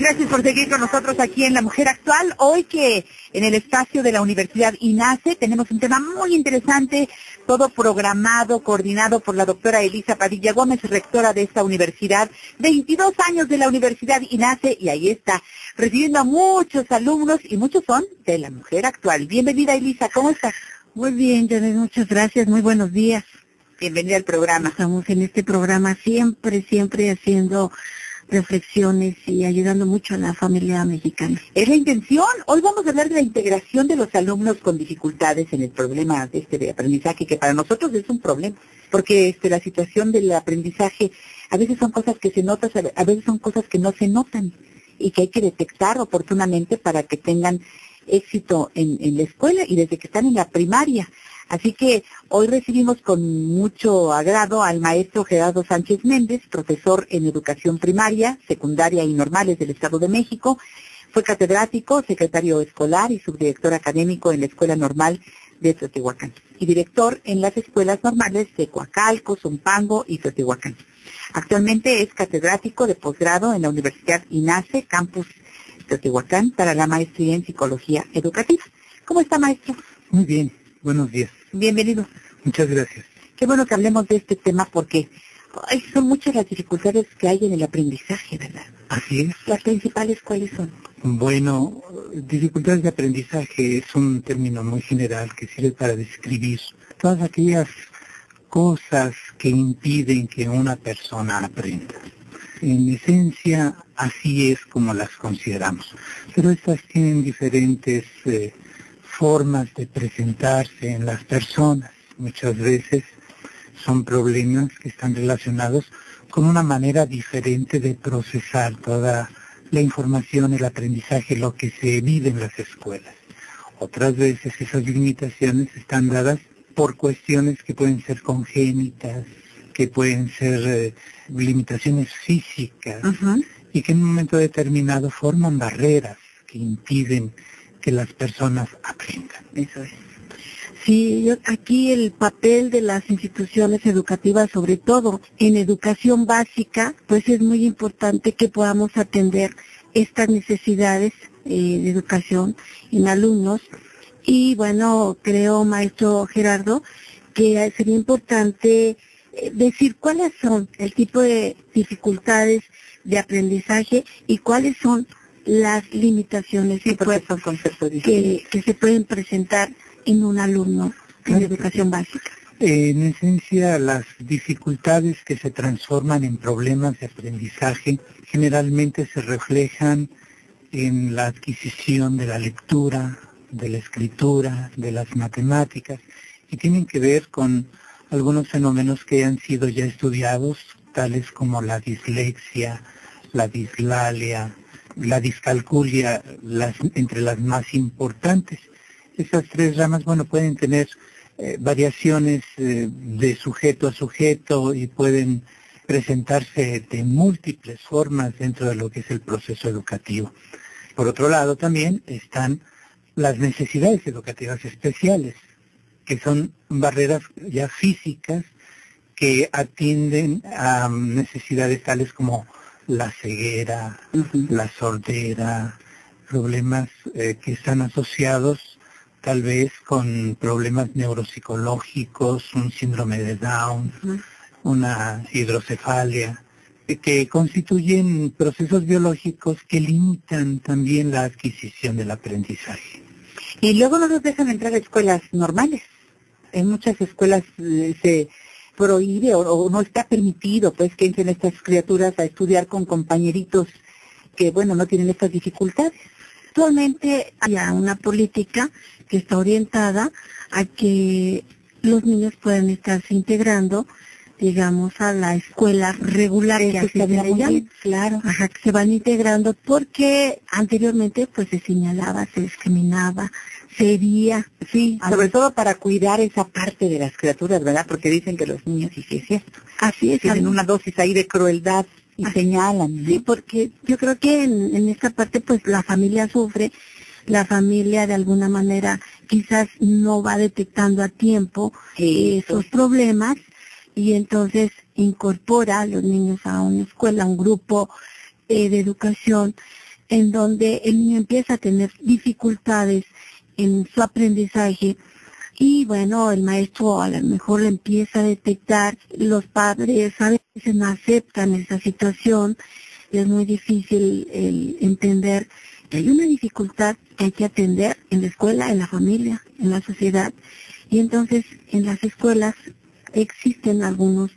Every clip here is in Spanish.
Gracias por seguir con nosotros aquí en La Mujer Actual. Hoy que en el espacio de la Universidad INACE tenemos un tema muy interesante, todo programado, coordinado por la doctora Elisa Padilla Gómez, rectora de esta universidad, 22 años de la Universidad INACE, y ahí está, recibiendo a muchos alumnos, y muchos son de La Mujer Actual. Bienvenida, Elisa, ¿cómo estás? Muy bien, Janet, muchas gracias, muy buenos días. Bienvenida al programa. Estamos en este programa siempre haciendo reflexiones y ayudando mucho a la familia mexicana. Es la intención. Hoy vamos a hablar de la integración de los alumnos con dificultades en el problema de aprendizaje, que para nosotros es un problema, porque la situación del aprendizaje a veces son cosas que se notan, a veces son cosas que no se notan y que hay que detectar oportunamente para que tengan éxito en la escuela y desde que están en la primaria. Así que hoy recibimos con mucho agrado al maestro Gerardo Sánchez Méndez, profesor en educación primaria, secundaria y normales del Estado de México. Fue catedrático, secretario escolar y subdirector académico en la Escuela Normal de Teotihuacán y director en las escuelas normales de Coacalco, Zumpango y Teotihuacán. Actualmente es catedrático de posgrado en la Universidad INACE, campus Teotihuacán, para la maestría en psicología educativa. ¿Cómo está, maestro? Muy bien. Buenos días. Bienvenido. Muchas gracias. Qué bueno que hablemos de este tema porque son muchas las dificultades que hay en el aprendizaje, ¿verdad? Así es. ¿Las principales cuáles son? Bueno, dificultades de aprendizaje es un término muy general que sirve para describir todas aquellas cosas que impiden que una persona aprenda. En esencia, así es como las consideramos. Pero estas tienen diferentes formas de presentarse en las personas. Muchas veces son problemas que están relacionados con una manera diferente de procesar toda la información, el aprendizaje, lo que se vive en las escuelas. Otras veces esas limitaciones están dadas por cuestiones que pueden ser congénitas, que pueden ser limitaciones físicas, y que en un momento determinado forman barreras que impiden que las personas aprendan. Eso es. Sí, aquí el papel de las instituciones educativas, sobre todo en educación básica, pues es muy importante que podamos atender estas necesidades de educación en alumnos. Y bueno, creo, maestro Gerardo, que sería importante decir cuáles son el tipo de dificultades de aprendizaje y cuáles son las limitaciones que se pueden presentar en un alumno en educación básica. En esencia, las dificultades que se transforman en problemas de aprendizaje generalmente se reflejan en la adquisición de la lectura, de la escritura, de las matemáticas, y tienen que ver con algunos fenómenos que han sido ya estudiados, tales como la dislexia, la dislalia, la discalculia, entre las más importantes. Esas tres ramas, pueden tener variaciones de sujeto a sujeto y pueden presentarse de múltiples formas dentro de lo que es el proceso educativo. Por otro lado, también están las necesidades educativas especiales, que son barreras ya físicas que atienden a necesidades tales como la ceguera, la sordera, problemas que están asociados tal vez con problemas neuropsicológicos, un síndrome de Down, una hidrocefalia, que constituyen procesos biológicos que limitan también la adquisición del aprendizaje. Y luego no nos dejan entrar a escuelas normales. En muchas escuelas se prohíbe o no está permitido pues que entren estas criaturas a estudiar con compañeritos que no tienen estas dificultades. Actualmente hay una política que está orientada a que los niños puedan estarse integrando, digamos, a la escuela regular, que así se le llama. Claro. Ajá, que se van integrando porque anteriormente pues se señalaba, se discriminaba, sería. Sí, sobre todo para cuidar esa parte de las criaturas, ¿verdad? Porque dicen que los niños, y sí es cierto, así es, tienen una dosis ahí de crueldad y señalan, ¿no? Sí, porque yo creo que en esta parte pues la familia sufre, la familia de alguna manera quizás no va detectando a tiempo esos problemas y entonces incorpora a los niños a una escuela, a un grupo de educación en donde el niño empieza a tener dificultades en su aprendizaje y bueno, el maestro a lo mejor le empieza a detectar, los padres a veces no aceptan esa situación y es muy difícil el entender que hay una dificultad que hay que atender en la escuela, en la familia, en la sociedad. Y entonces en las escuelas existen algunos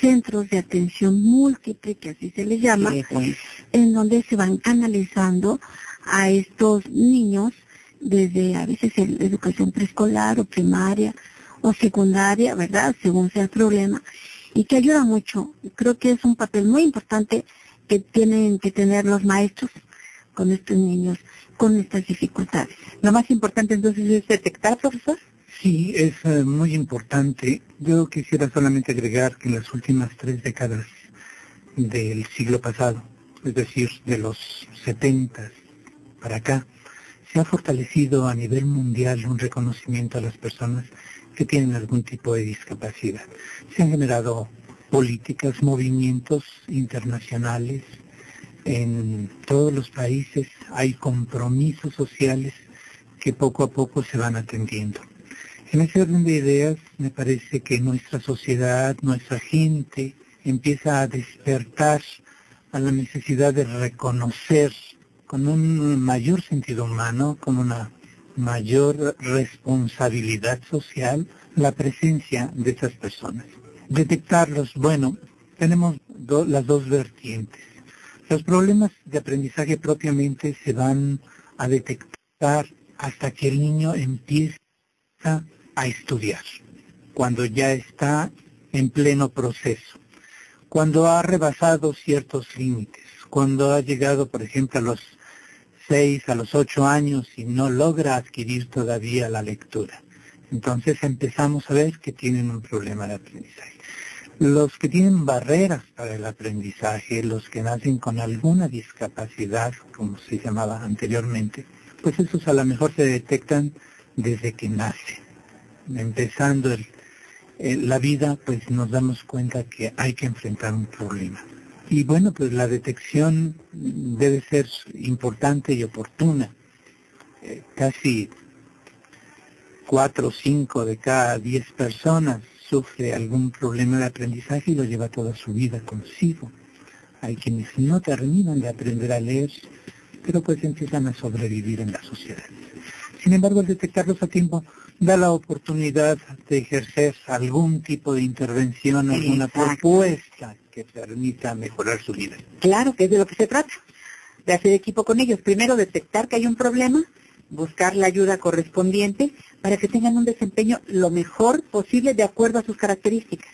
centros de atención múltiple, que así se les llama, en donde se van canalizando a estos niños desde a veces en educación preescolar o primaria o secundaria, ¿verdad? Según sea el problema, y que ayuda mucho. Creo que es un papel muy importante que tienen que tener los maestros con estos niños, con estas dificultades. Lo más importante entonces es detectar, profesor. Sí, es muy importante. Yo quisiera solamente agregar que en las últimas 3 décadas del siglo pasado, es decir, de los 70 para acá, se ha fortalecido a nivel mundial un reconocimiento a las personas que tienen algún tipo de discapacidad. Se han generado políticas, movimientos internacionales. En todos los países hay compromisos sociales que poco a poco se van atendiendo. En ese orden de ideas, me parece que nuestra sociedad, nuestra gente, empieza a despertar a la necesidad de reconocer con un mayor sentido humano, con una mayor responsabilidad social, la presencia de estas personas. Detectarlos, bueno, tenemos las dos vertientes. Los problemas de aprendizaje propiamente se van a detectar hasta que el niño empieza a estudiar, cuando ya está en pleno proceso, cuando ha rebasado ciertos límites, cuando ha llegado, por ejemplo, a los 6, a los 8 años y no logra adquirir todavía la lectura. Entonces empezamos a ver que tienen un problema de aprendizaje. Los que tienen barreras para el aprendizaje, los que nacen con alguna discapacidad, como se llamaba anteriormente, pues esos a lo mejor se detectan desde que nacen. Empezando la vida, pues nos damos cuenta que hay que enfrentar un problema. Y bueno, pues la detección debe ser importante y oportuna. Casi 4 o 5 de cada 10 personas sufre algún problema de aprendizaje y lo lleva toda su vida consigo. Hay quienes no terminan de aprender a leer, pero pues empiezan a sobrevivir en la sociedad. Sin embargo, al detectarlos a tiempo, da la oportunidad de ejercer algún tipo de intervención, alguna propuesta que permita mejorar su vida. Claro, que es de lo que se trata, de hacer equipo con ellos. Primero, detectar que hay un problema, buscar la ayuda correspondiente para que tengan un desempeño lo mejor posible de acuerdo a sus características.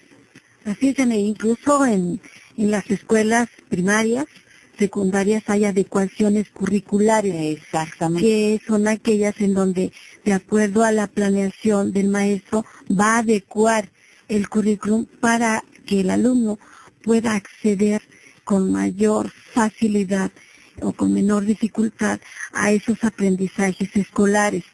Así es, incluso en las escuelas primarias, secundarias hay adecuaciones curriculares. Exactamente. Que son aquellas en donde, de acuerdo a la planeación del maestro, va a adecuar el currículum para que el alumno pueda acceder con mayor facilidad o con menor dificultad a esos aprendizajes escolares.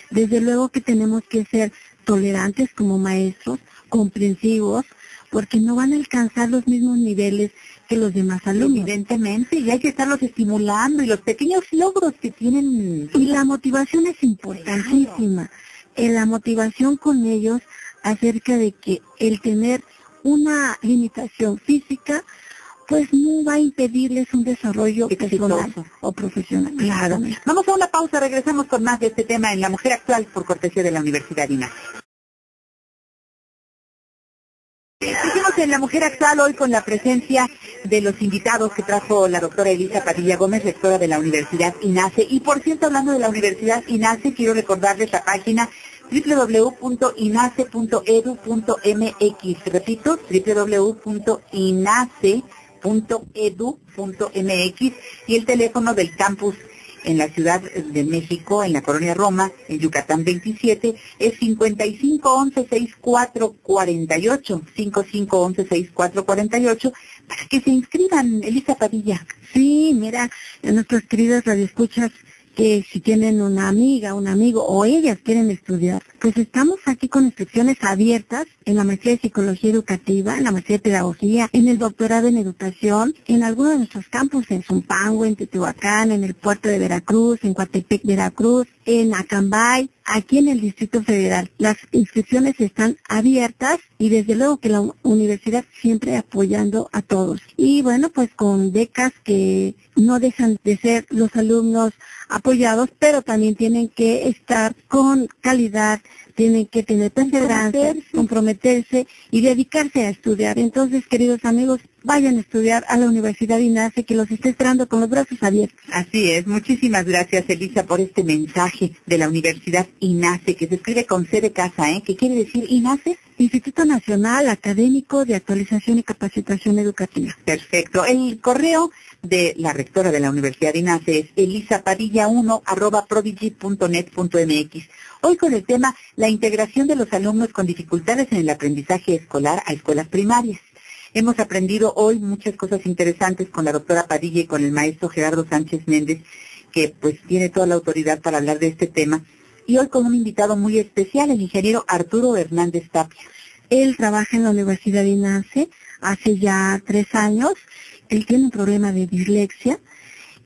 Desde luego que tenemos que ser tolerantes como maestros, comprensivos, porque no van a alcanzar los mismos niveles que los demás alumnos. Evidentemente, y hay que estarlos estimulando, y los pequeños logros que tienen. Y la motivación es importantísima. La motivación con ellos acerca de que el tener una limitación física, pues no va a impedirles un desarrollo personal o profesional. Claro. Vamos a una pausa, regresamos con más de este tema en La Mujer Actual por cortesía de la Universidad INACE. Seguimos en La Mujer Actual hoy con la presencia de los invitados que trajo la doctora Elisa Padilla Gómez, rectora de la Universidad INACE. Y por cierto, hablando de la Universidad INACE, quiero recordarles la página www.inace.edu.mx. Repito, www.inace.edu.mx y el teléfono del campus en la Ciudad de México, en la Colonia Roma, en Yucatán 27, es 5511-6448, 5511-6448, para que se inscriban, Elisa Padilla. Sí, mira, nuestras queridas radioescuchas que si tienen una amiga, un amigo o ellas quieren estudiar, pues estamos aquí con inscripciones abiertas en la maestría de Psicología Educativa, en la maestría de Pedagogía, en el doctorado en Educación, en algunos de nuestros campus, en Zumpango, en Teotihuacán, en el puerto de Veracruz, en Coatepec, Veracruz, en Acambay, aquí en el Distrito Federal. Las inscripciones están abiertas y desde luego que la universidad siempre apoyando a todos. Y bueno, pues con becas que no dejan de ser los alumnos apoyados, pero también tienen que estar con calidad, tienen que tener perseverancia, comprometerse y dedicarse a estudiar. Entonces, queridos amigos, vayan a estudiar a la Universidad INACE, que los está esperando con los brazos abiertos. Así es. Muchísimas gracias, Elisa, por este mensaje de la Universidad INACE, que se escribe con C de casa, ¿eh? ¿Qué quiere decir INACE? Instituto Nacional Académico de Actualización y Capacitación Educativa. Perfecto. El correo de la rectora de la Universidad INACE es elisapadilla1@prodigy.net.mx. Hoy con el tema la integración de los alumnos con dificultades en el aprendizaje escolar a escuelas primarias. Hemos aprendido hoy muchas cosas interesantes con la doctora Padilla y con el maestro Gerardo Sánchez Méndez, que pues tiene toda la autoridad para hablar de este tema. Y hoy con un invitado muy especial, el ingeniero Arturo Hernández Tapia. Él trabaja en la Universidad INACE hace ya 3 años. Él tiene un problema de dislexia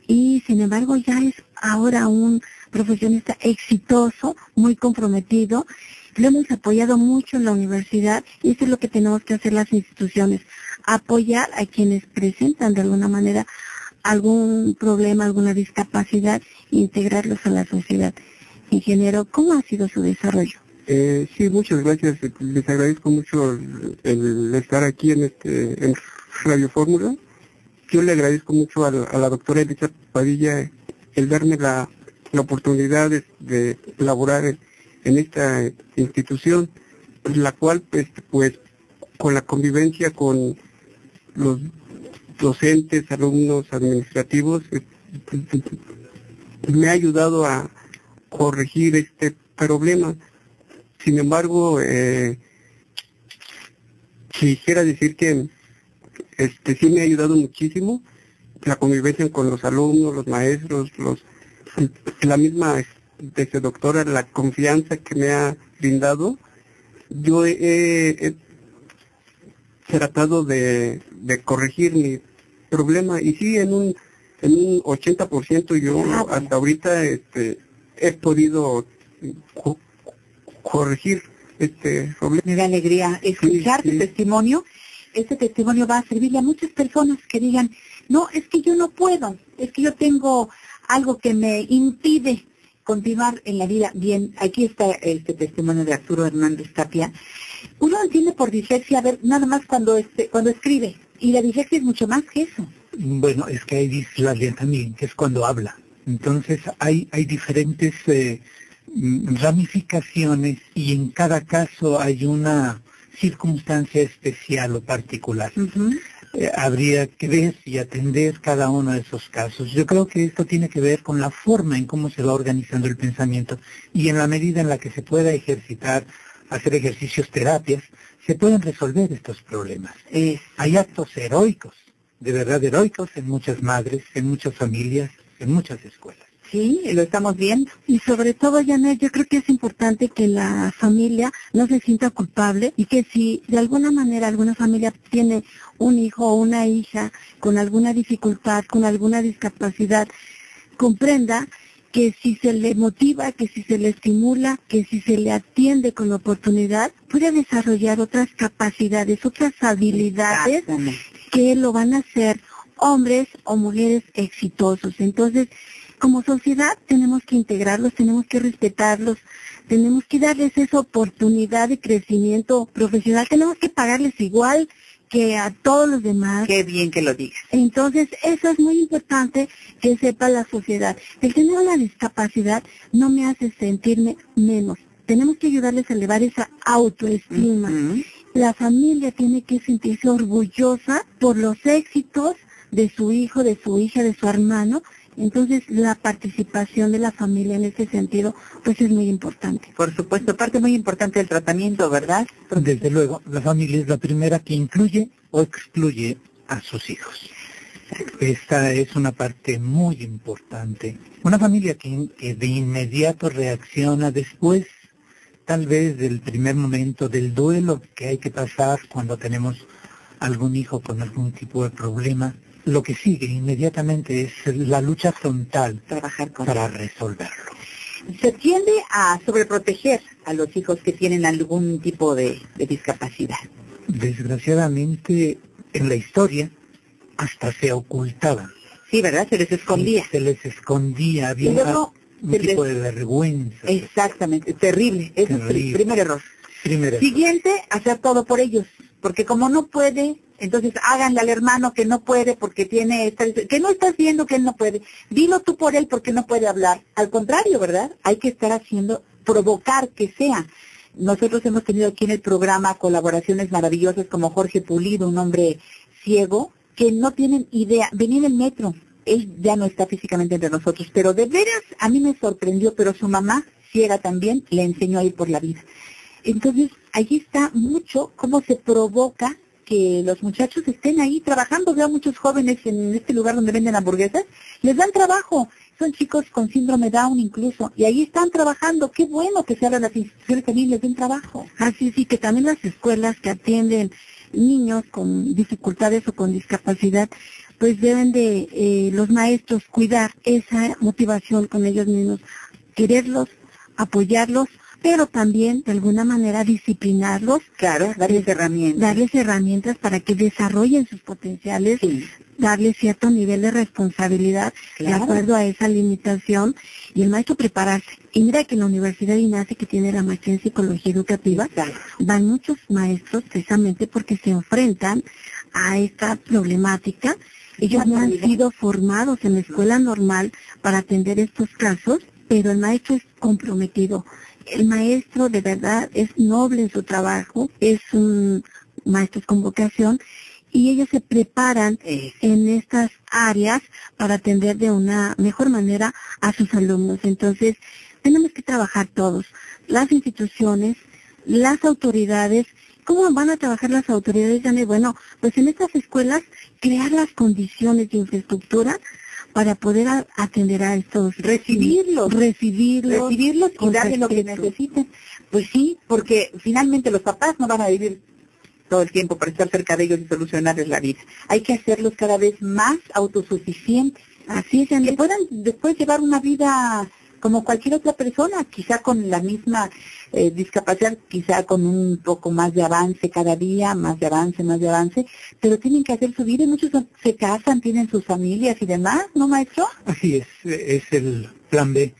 y sin embargo ya es ahora un profesionista exitoso, muy comprometido. Lo hemos apoyado mucho en la universidad y eso es lo que tenemos que hacer las instituciones, apoyar a quienes presentan de alguna manera algún problema, alguna discapacidad, e integrarlos a la sociedad. Ingeniero, ¿cómo ha sido su desarrollo? Sí, muchas gracias. Les agradezco mucho el estar aquí en Radio Fórmula. Yo le agradezco mucho a la doctora Elisa Padilla el darme la oportunidad de laborar en esta institución, la cual pues con la convivencia con los docentes, alumnos, administrativos, me ha ayudado a corregir este problema. Sin embargo, quisiera decir que sí me ha ayudado muchísimo la convivencia con los alumnos, los maestros, la misma doctora, la confianza que me ha brindado. Yo he tratado de corregir mi problema y sí, en un 80% yo hasta ahorita he podido corregir este problema. Me da alegría escuchar tu testimonio. Este testimonio va a servirle a muchas personas que digan, no, es que yo no puedo, es que yo tengo algo que me impide continuar en la vida. Bien, aquí está este testimonio de Arturo Hernández Tapia. Uno entiende por dislexia, a ver, nada más cuando escribe, y la dislexia es mucho más que eso. Bueno, es que hay dislexia también, que es cuando habla. Entonces hay diferentes ramificaciones y en cada caso hay una circunstancia especial o particular. Habría que ver y atender cada uno de esos casos. Yo creo que esto tiene que ver con la forma en cómo se va organizando el pensamiento y en la medida en la que se pueda ejercitar, hacer ejercicios, terapias, se pueden resolver estos problemas. Hay actos heroicos, de verdad heroicos, en muchas madres, en muchas familias, en muchas escuelas. Sí, lo estamos viendo. Y sobre todo, Janet, yo creo que es importante que la familia no se sienta culpable y que si de alguna manera alguna familia tiene un hijo o una hija con alguna dificultad, con alguna discapacidad, comprenda que si se le motiva, que si se le estimula, que si se le atiende con oportunidad, puede desarrollar otras capacidades, otras habilidades que lo van a hacer hombres o mujeres exitosos. Entonces, como sociedad tenemos que integrarlos, tenemos que respetarlos, tenemos que darles esa oportunidad de crecimiento profesional, tenemos que pagarles igual que a todos los demás. Qué bien que lo digas. Entonces, eso es muy importante que sepa la sociedad. El tener una discapacidad no me hace sentirme menos. Tenemos que ayudarles a elevar esa autoestima. La familia tiene que sentirse orgullosa por los éxitos de su hijo, de su hija, de su hermano. Entonces, la participación de la familia en ese sentido, pues es muy importante. Por supuesto, parte muy importante del tratamiento, ¿verdad? Desde luego, la familia es la primera que incluye o excluye a sus hijos. Esta es una parte muy importante. Una familia que de inmediato reacciona después, tal vez del primer momento del duelo que hay que pasar cuando tenemos algún hijo con algún tipo de problema, lo que sigue inmediatamente es la lucha frontal Trabajar con para resolverlo. Se tiende a sobreproteger a los hijos que tienen algún tipo de discapacidad. Desgraciadamente, en la historia, hasta se ocultaba. Sí, ¿verdad? Se les escondía. Sí, se les escondía, había Y luego un se tipo les- de vergüenza. Exactamente, terrible. Ese es el Terrible. primer error. Primero, Siguiente, hacer todo por ellos. Porque como no puede, entonces háganle al hermano que no puede porque tiene que no estás viendo que él no puede. Dilo tú por él porque no puede hablar. Al contrario, ¿verdad? Hay que estar haciendo, provocar que sea. Nosotros hemos tenido aquí en el programa colaboraciones maravillosas como Jorge Pulido, un hombre ciego, que no tienen idea. Venía en el metro. Él ya no está físicamente entre nosotros, pero de veras a mí me sorprendió, pero su mamá, ciega también, le enseñó a ir por la vida. Entonces, allí está mucho cómo se provoca que los muchachos estén ahí trabajando. Veo muchos jóvenes en este lugar donde venden hamburguesas, les dan trabajo. Son chicos con síndrome Down incluso, y ahí están trabajando. Qué bueno que se abran las instituciones también les den trabajo. Así sí, que también las escuelas que atienden niños con dificultades o con discapacidad, pues deben de los maestros cuidar esa motivación con ellos mismos, quererlos, apoyarlos, pero también de alguna manera disciplinarlos, Claro, darles herramientas. darles herramientas para que desarrollen sus potenciales, Sí. darles cierto nivel de responsabilidad de Claro. acuerdo a esa limitación y el maestro prepararse. Y mira que en la Universidad de INACE, que tiene la maestría en psicología educativa, Exacto. van muchos maestros precisamente porque se enfrentan a esta problemática. Ellos no han Barbaridad. sido formados en la escuela normal para atender estos casos, pero el maestro es comprometido. El maestro de verdad es noble en su trabajo, es un maestro con vocación y ellos se preparan en estas áreas para atender de una mejor manera a sus alumnos. Entonces, tenemos que trabajar todos, las instituciones, las autoridades. ¿Cómo van a trabajar las autoridades, Janet? Bueno, pues en estas escuelas crear las condiciones de infraestructura para poder atender a estos Recibirlos. recibirlos Y con darles lo que respeto. necesiten. Pues sí, porque finalmente los papás no van a vivir todo el tiempo para estar cerca de ellos y solucionarles la vida. Hay que hacerlos cada vez más autosuficientes. Así es, Que Janet. puedan después llevar una vida como cualquier otra persona, quizá con la misma discapacidad, quizá con un poco más de avance cada día, más de avance, pero tienen que hacer su vida y muchos se casan, tienen sus familias y demás, ¿no, maestro? Así es el plan B,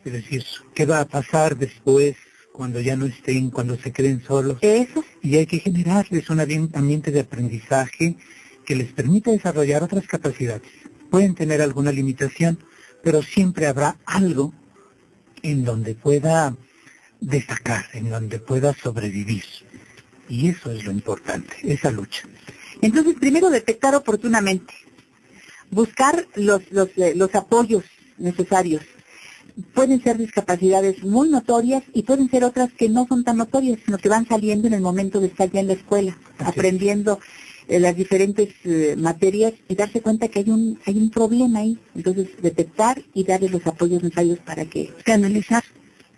es decir, ¿qué va a pasar después cuando ya no estén, cuando se queden solos? Eso, Y hay que generarles un ambiente de aprendizaje que les permita desarrollar otras capacidades. Pueden tener alguna limitación, pero siempre habrá algo en donde pueda destacar, en donde pueda sobrevivir. Y eso es lo importante, esa lucha. entonces primero detectar oportunamente, buscar los apoyos necesarios. Pueden ser discapacidades muy notorias y pueden ser otras que no son tan notorias, sino que van saliendo en el momento de estar ya en la escuela, Así aprendiendo las diferentes materias y darse cuenta que hay un problema ahí. Entonces detectar y darle los apoyos necesarios para que...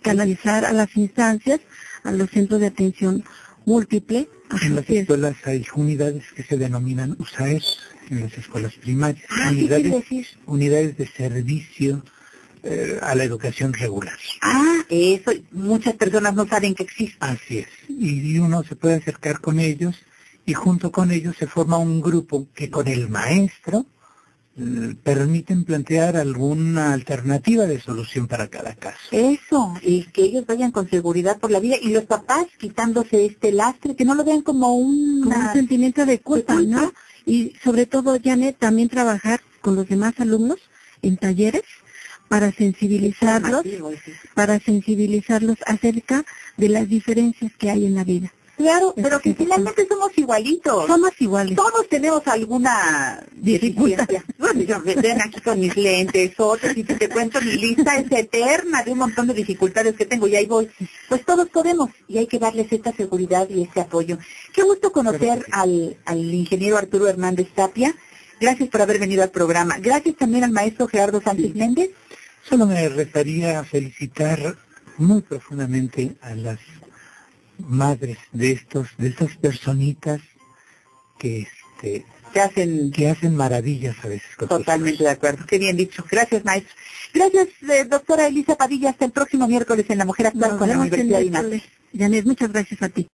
canalizar a las instancias, a los centros de atención múltiple. En las Así es. escuelas hay unidades que se denominan USAER, en las escuelas primarias, ¿qué quiere decir? unidades de servicio a la educación regular. Eso, muchas personas no saben que existe. Así es. Y uno se puede acercar con ellos y junto con ellos se forma un grupo que con el maestro permiten plantear alguna alternativa de solución para cada caso. Eso, y que ellos vayan con seguridad por la vida y los papás quitándose este lastre, que no lo vean como Con un sentimiento de culpa, de culpa. ¿no? Y sobre todo, Janet, también trabajar con los demás alumnos en talleres para sensibilizarlos acerca de las diferencias que hay en la vida. Claro, pero que finalmente somos igualitos. Somos iguales. Todos tenemos alguna Dificultad. deficiencia. Bueno, yo ven aquí con mis lentes, otros, y si te cuento mi lista es eterna de un montón de dificultades que tengo y ahí voy. Pues todos podemos y hay que darles esta seguridad y este apoyo. Qué gusto conocer al ingeniero Arturo Hernández Tapia, Gracias por haber venido al programa. Gracias también al maestro Gerardo Sánchez Méndez. Solo me restaría felicitar muy profundamente a las madres de estas personitas que hacen maravillas a veces con Totalmente de acuerdo. Qué bien dicho. Gracias, maestro. Gracias, doctora Elisa Padilla. Hasta el próximo miércoles en La Mujer Actual con la Universidad de INAH. Janet, muchas gracias a ti.